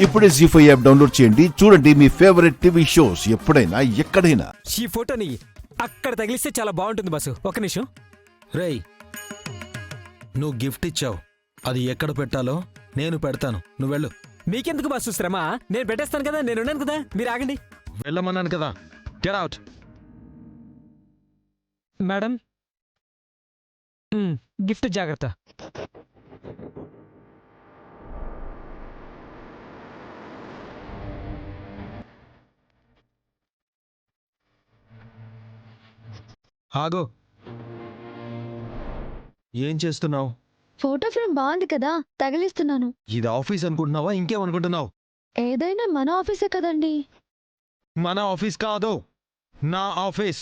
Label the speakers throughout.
Speaker 1: ఇప్పుడే జీ5 app download చేయండి. చూడండి మీ ఫేవరెట్ టీవీ షోస్ ఎప్పుడైనా ఎక్కడైనా.
Speaker 2: ఈ ఫోటోని అక్కడ తగిలిస్తే చాలా బాగుంటుంది బాసు. ఒక నిమిషం.
Speaker 3: రేయ్, నువ్వు గిఫ్ట్ ఇచ్చావు, అది ఎక్కడ పెట్టాలో నేను పెడతాను, నువ్వు వెళ్ళు.
Speaker 2: మీకెందుకు బాసు శ్రమ? నేను పెట్టేస్తాను కదా, నేనున్నాను కదా, మీరు ఆగండి.
Speaker 3: వెళ్ళమన్నాను కదా, గెట్ అవుట్.
Speaker 2: మేడం, గిఫ్ట్ జాగ్రత్త.
Speaker 3: ఆగో, ఏం చేస్తున్నావు?
Speaker 4: ఫోటో ఫ్రేమ్ బాగుంది కదా, తగిలిస్తున్నాను.
Speaker 3: ఇది ఆఫీస్ అనుకుంటున్నావా, ఇంకేమనుకుంటున్నావు?
Speaker 4: ఏదైనా మన ఆఫీసే కదండి.
Speaker 3: మన ఆఫీస్ కాదు, నా ఆఫీస్.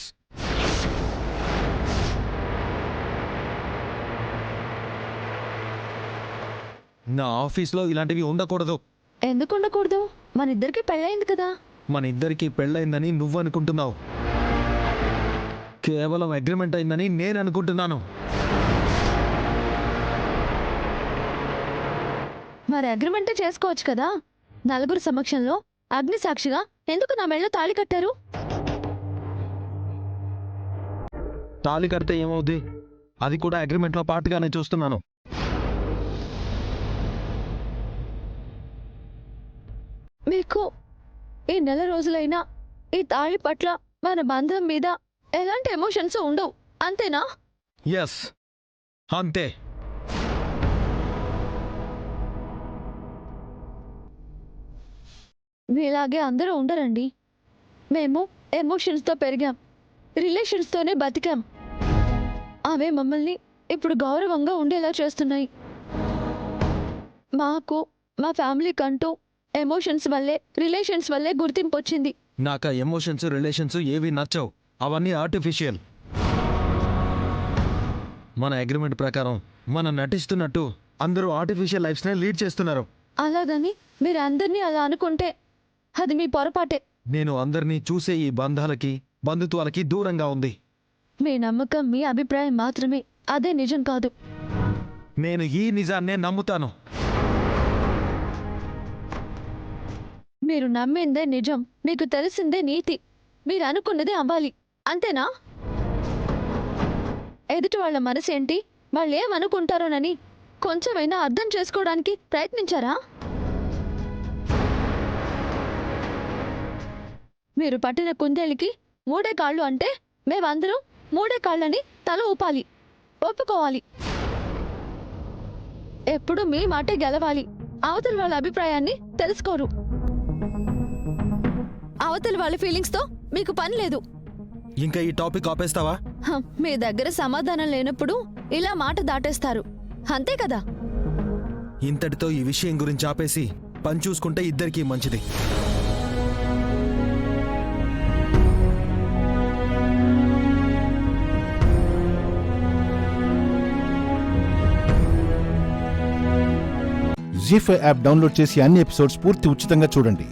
Speaker 3: నా ఆఫీస్లో ఇలాంటివి ఉండకూడదు.
Speaker 4: ఎందుకు ఉండకూడదు? మన ఇద్దరికి పెళ్ళయింది కదా.
Speaker 3: మన ఇద్దరికి పెళ్ళయిందని నువ్వు అనుకుంటున్నావు, కేవలం అగ్రిమెంట్ అయిందని నేను అనుకుంటున్నాను.
Speaker 4: మరి అగ్రిమెంటే చేసుకోవచ్చు కదా. నలుగురు సమక్షంలో అగ్ని సాక్షిగా ఎందుకు నా మెళ్ళో తాళి కట్టారు?
Speaker 3: తాళి కడితే ఏమవుద్ది? అది కూడా అగ్రిమెంట్లో పార్ట్గానే చూస్తున్నాను.
Speaker 4: మీకు ఈ నెల రోజులైనా ఈ తాళి పట్ల మన బంధం మీద ఎలాంటి ఎమోషన్స్ ఉండవు, అంతేనా?
Speaker 3: ఎస్, అంతే.
Speaker 4: మీలాగే అందరూ ఉండరండి. మేము ఎమోషన్స్తో పెరిగాం, రిలేషన్స్తోనే బతికాం. అవే మమ్మల్ని ఇప్పుడు గౌరవంగా ఉండేలా చేస్తున్నాయి. మాకు మా ఫ్యామిలీ కంటూ ఎమోషన్స్ వల్లే, రిలేషన్స్ వల్లే గుర్తింపు వచ్చింది.
Speaker 3: నాకు ఆ ఎమోషన్స్, రిలేషన్స్ ఏవి నచ్చవు, అవన్నీ ఆర్టిఫిషియల్. మన అగ్రిమెంట్ ప్రకారం మనం నటిస్తున్నట్టు అందరూ ఆర్టిఫిషియల్ లైఫ్స్నే లీడ్ చేస్తున్నారు.
Speaker 4: అలాగని మీరు అందరినీ అలా అనుకుంటే అది మీ పొరపాటే.
Speaker 3: నేను అందరినీ చూసే ఈ బంధాలకి, బంధుత్వాలకి దూరంగా ఉంది.
Speaker 4: మీ నమ్మకం, మీ అభిప్రాయం మాత్రమే, అదే నిజం కాదు.
Speaker 3: నేను ఈ నిజాన్నే నమ్ముతాను.
Speaker 4: మీరు నమ్మిందే నిజం, మీకు తెలిసిందే నీతి, మీరు అనుకున్నదే అవ్వాలి, అంతేనా? ఎదుటి వాళ్ళ మనసేంటి, వాళ్ళు ఏమనుకుంటారోనని కొంచెమైనా అర్థం చేసుకోవడానికి ప్రయత్నించారా? మీరు పట్టిన కుందేలికి మూడే కాళ్ళు అంటే మేమందరం మూడే కాళ్ళని తల ఊపాలి, ఒప్పుకోవాలి. ఎప్పుడు మీ మాటే గెలవాలి. అవతల వాళ్ళ అభిప్రాయాన్ని తెలుసుకోరు. అవతల వాళ్ళ ఫీలింగ్స్తో మీకు పని లేదు.
Speaker 3: ఇంకా ఈ టాపిక్ ఆపేస్తావా?
Speaker 4: మీ దగ్గర సమాధానం లేనప్పుడు ఇలా మాట దాటేస్తారు, అంతే కదా?
Speaker 3: ఇంతటితో ఈ విషయం గురించి ఆపేసి పని చూసుకుంటే ఇద్దరికీ మంచిది.
Speaker 1: జీ5 యాప్ డౌన్లోడ్ చేసి అన్ని ఎపిసోడ్స్ పూర్తి ఉచితంగా చూడండి.